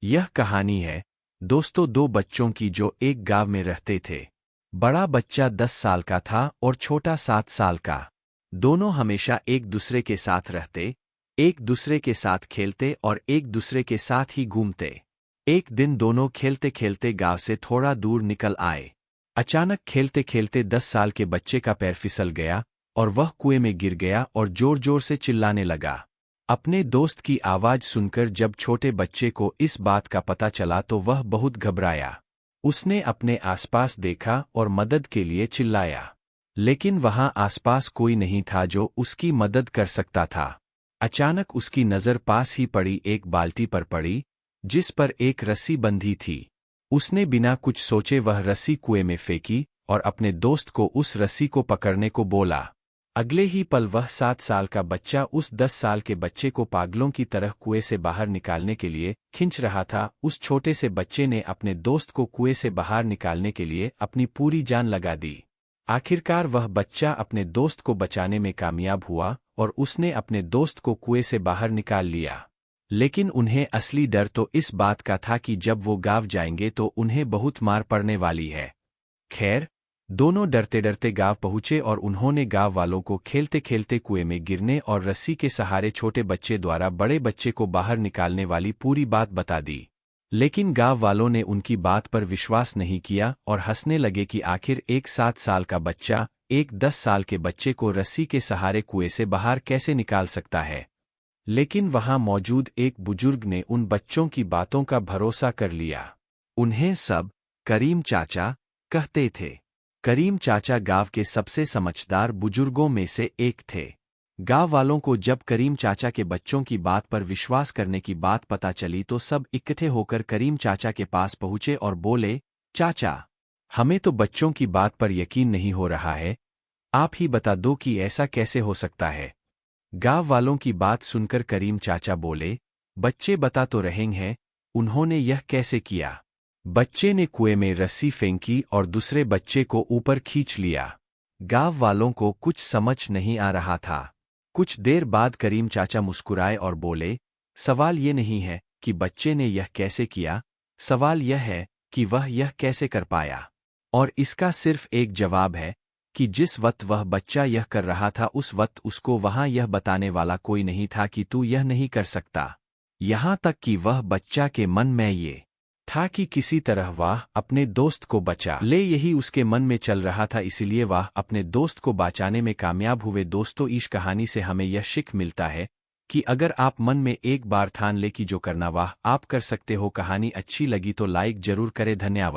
यह कहानी है दोस्तों दो बच्चों की जो एक गांव में रहते थे। बड़ा बच्चा 10 साल का था और छोटा 7 साल का। दोनों हमेशा एक दूसरे के साथ रहते, एक दूसरे के साथ खेलते और एक दूसरे के साथ ही घूमते। एक दिन दोनों खेलते खेलते गांव से थोड़ा दूर निकल आए। अचानक खेलते खेलते 10 साल के बच्चे का पैर फिसल गया और वह कुएं में गिर गया और जोर जोर से चिल्लाने लगा। अपने दोस्त की आवाज सुनकर जब छोटे बच्चे को इस बात का पता चला तो वह बहुत घबराया। उसने अपने आसपास देखा और मदद के लिए चिल्लाया, लेकिन वहां आसपास कोई नहीं था जो उसकी मदद कर सकता था। अचानक उसकी नज़र पास ही पड़ी एक बाल्टी पर पड़ी, जिस पर एक रस्सी बंधी थी। उसने बिना कुछ सोचे वह रस्सी कुएं में फेंकी और अपने दोस्त को उस रस्सी को पकड़ने को बोला। अगले ही पल वह 7 साल का बच्चा उस 10 साल के बच्चे को पागलों की तरह कुएं से बाहर निकालने के लिए खींच रहा था। उस छोटे से बच्चे ने अपने दोस्त को कुएं से बाहर निकालने के लिए अपनी पूरी जान लगा दी। आखिरकार वह बच्चा अपने दोस्त को बचाने में कामयाब हुआ और उसने अपने दोस्त को कुएं से बाहर निकाल लिया। लेकिन उन्हें असली डर तो इस बात का था कि जब वो गांव जाएंगे तो उन्हें बहुत मार पड़ने वाली है। खैर, दोनों डरते डरते गांव पहुंचे और उन्होंने गांव वालों को खेलते खेलते कुएं में गिरने और रस्सी के सहारे छोटे बच्चे द्वारा बड़े बच्चे को बाहर निकालने वाली पूरी बात बता दी। लेकिन गांव वालों ने उनकी बात पर विश्वास नहीं किया और हंसने लगे कि आखिर एक 7 साल का बच्चा एक 10 साल के बच्चे को रस्सी के सहारे कुएं से बाहर कैसे निकाल सकता है। लेकिन वहां मौजूद एक बुजुर्ग ने उन बच्चों की बातों का भरोसा कर लिया। उन्हें सब करीम चाचा कहते थे। करीम चाचा गांव के सबसे समझदार बुजुर्गों में से एक थे। गांव वालों को जब करीम चाचा के बच्चों की बात पर विश्वास करने की बात पता चली तो सब इकट्ठे होकर करीम चाचा के पास पहुंचे और बोले, चाचा, हमें तो बच्चों की बात पर यकीन नहीं हो रहा है, आप ही बता दो कि ऐसा कैसे हो सकता है। गांव वालों की बात सुनकर करीम चाचा बोले, बच्चे बता तो रहे हैं, उन्होंने यह कैसे किया। बच्चे ने कुएं में रस्सी फेंकी और दूसरे बच्चे को ऊपर खींच लिया। गांव वालों को कुछ समझ नहीं आ रहा था। कुछ देर बाद करीम चाचा मुस्कुराए और बोले, सवाल ये नहीं है कि बच्चे ने यह कैसे किया, सवाल यह है कि वह यह कैसे कर पाया। और इसका सिर्फ एक जवाब है कि जिस वक्त वह बच्चा यह कर रहा था उस वक्त उसको वहां यह बताने वाला कोई नहीं था कि तू यह नहीं कर सकता। यहां तक कि वह बच्चा के मन में ये था कि किसी तरह वह अपने दोस्त को बचा ले, यही उसके मन में चल रहा था, इसीलिए वह अपने दोस्त को बचाने में कामयाब हुए। दोस्तों, इस कहानी से हमें यह सीख मिलता है कि अगर आप मन में एक बार ठान ले कि जो करना वह आप कर सकते हो। कहानी अच्छी लगी तो लाइक जरूर करें। धन्यवाद।